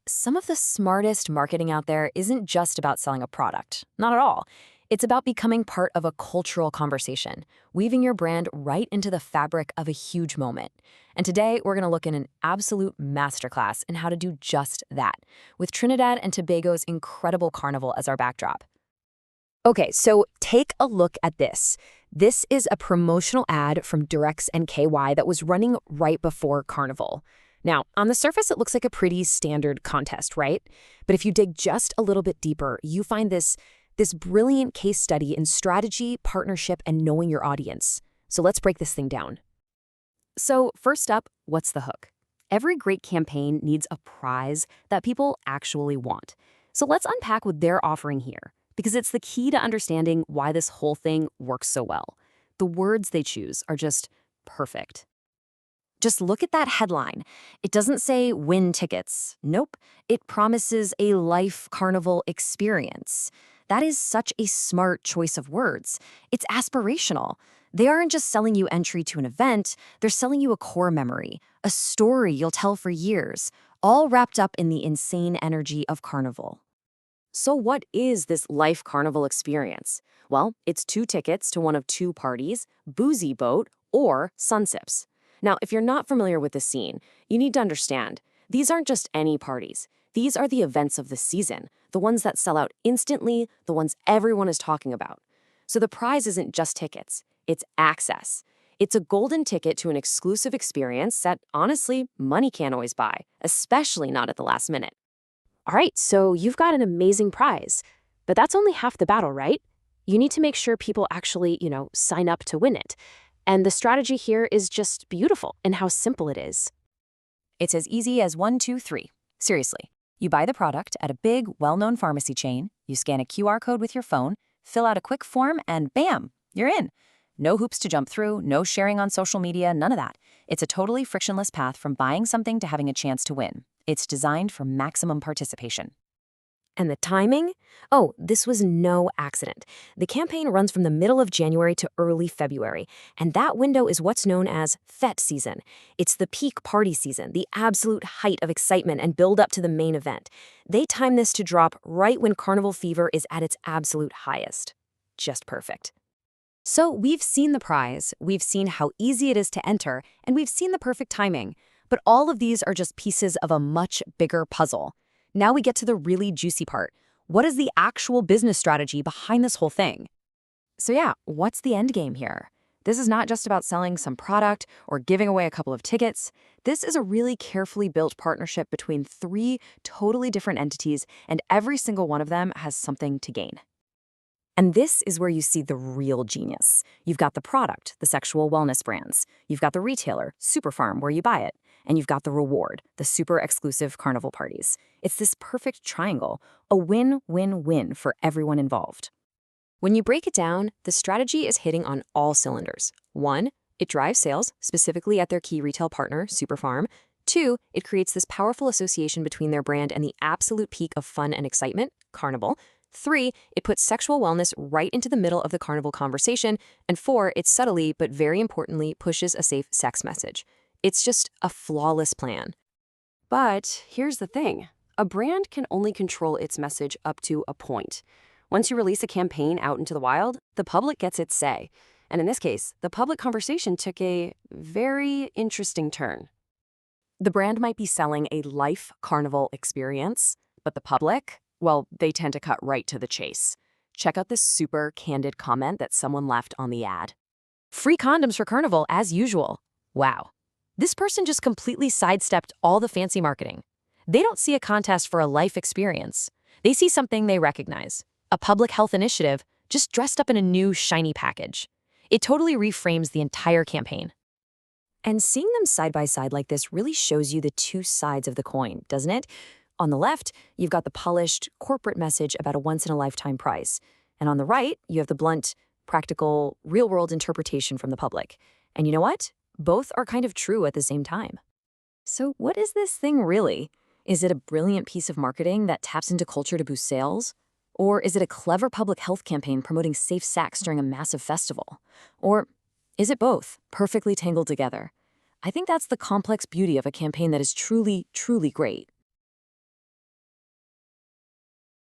Some of the smartest marketing out there isn't just about selling a product. Not at all. It's about becoming part of a cultural conversation, weaving your brand right into the fabric of a huge moment. And today, we're going to look at an absolute masterclass in how to do just that, with Trinidad and Tobago's incredible carnival as our backdrop. Okay, so take a look at this. This is a promotional ad from Durex and KY that was running right before Carnival. Now, on the surface, it looks like a pretty standard contest, right? But if you dig just a little bit deeper, you find this brilliant case study in strategy, partnership, and knowing your audience. So let's break this thing down. So first up, what's the hook? Every great campaign needs a prize that people actually want. So let's unpack what they're offering here, because it's the key to understanding why this whole thing works so well. The words they choose are just perfect. Just look at that headline. It doesn't say win tickets. Nope. It promises a Life Carnival Experience. That is such a smart choice of words. It's aspirational. They aren't just selling you entry to an event, they're selling you a core memory, a story you'll tell for years, all wrapped up in the insane energy of Carnival. So what is this Life Carnival Experience? Well, it's 2 tickets to one of 2 parties, Boozy Boat or Sunsips. Now, if you're not familiar with the scene, you need to understand, these aren't just any parties. These are the events of the season, the ones that sell out instantly, the ones everyone is talking about. So the prize isn't just tickets, it's access. It's a golden ticket to an exclusive experience that, honestly, money can't always buy, especially not at the last minute. All right, so you've got an amazing prize, but that's only half the battle, right? You need to make sure people actually, sign up to win it. And the strategy here is just beautiful in how simple it is. It's as easy as 1, 2, 3. Seriously. You buy the product at a big, well-known pharmacy chain, you scan a QR code with your phone, fill out a quick form, and bam, you're in. No hoops to jump through, no sharing on social media, none of that. It's a totally frictionless path from buying something to having a chance to win. It's designed for maximum participation. And the timing? Oh, this was no accident. The campaign runs from the middle of January to early February, and that window is what's known as fete season. It's the peak party season, the absolute height of excitement and build up to the main event. They time this to drop right when Carnival fever is at its absolute highest. Just perfect. So we've seen the prize, we've seen how easy it is to enter, and we've seen the perfect timing. But all of these are just pieces of a much bigger puzzle. Now we get to the really juicy part. What is the actual business strategy behind this whole thing? So yeah, what's the end game here? This is not just about selling some product or giving away a couple of tickets. This is a really carefully built partnership between 3 totally different entities, and every single one of them has something to gain. And this is where you see the real genius. You've got the product, the sexual wellness brands. You've got the retailer, Superfarm, where you buy it. And you've got the reward, the super exclusive carnival parties. It's this perfect triangle, a win-win-win for everyone involved. When you break it down, the strategy is hitting on all cylinders. 1, it drives sales, specifically at their key retail partner, Superfarm. 2, it creates this powerful association between their brand and the absolute peak of fun and excitement, Carnival. 3, it puts sexual wellness right into the middle of the Carnival conversation. And 4, it subtly, but very importantly, pushes a safe sex message. It's just a flawless plan. But here's the thing. A brand can only control its message up to a point. Once you release a campaign out into the wild, the public gets its say. And in this case, the public conversation took a very interesting turn. The brand might be selling a Life Carnival Experience, but the public, well, they tend to cut right to the chase. Check out this super candid comment that someone left on the ad. Free condoms for Carnival as usual. Wow. This person just completely sidestepped all the fancy marketing. They don't see a contest for a life experience. They see something they recognize, a public health initiative just dressed up in a new shiny package. It totally reframes the entire campaign. And seeing them side by side like this really shows you the 2 sides of the coin, doesn't it? On the left, you've got the polished corporate message about a once-in-a-lifetime prize. And on the right, you have the blunt, practical, real-world interpretation from the public. And you know what? Both are kind of true at the same time. So what is this thing really? Is it a brilliant piece of marketing that taps into culture to boost sales? Or is it a clever public health campaign promoting safe sex during a massive festival? Or is it both, perfectly tangled together? I think that's the complex beauty of a campaign that is truly, truly great.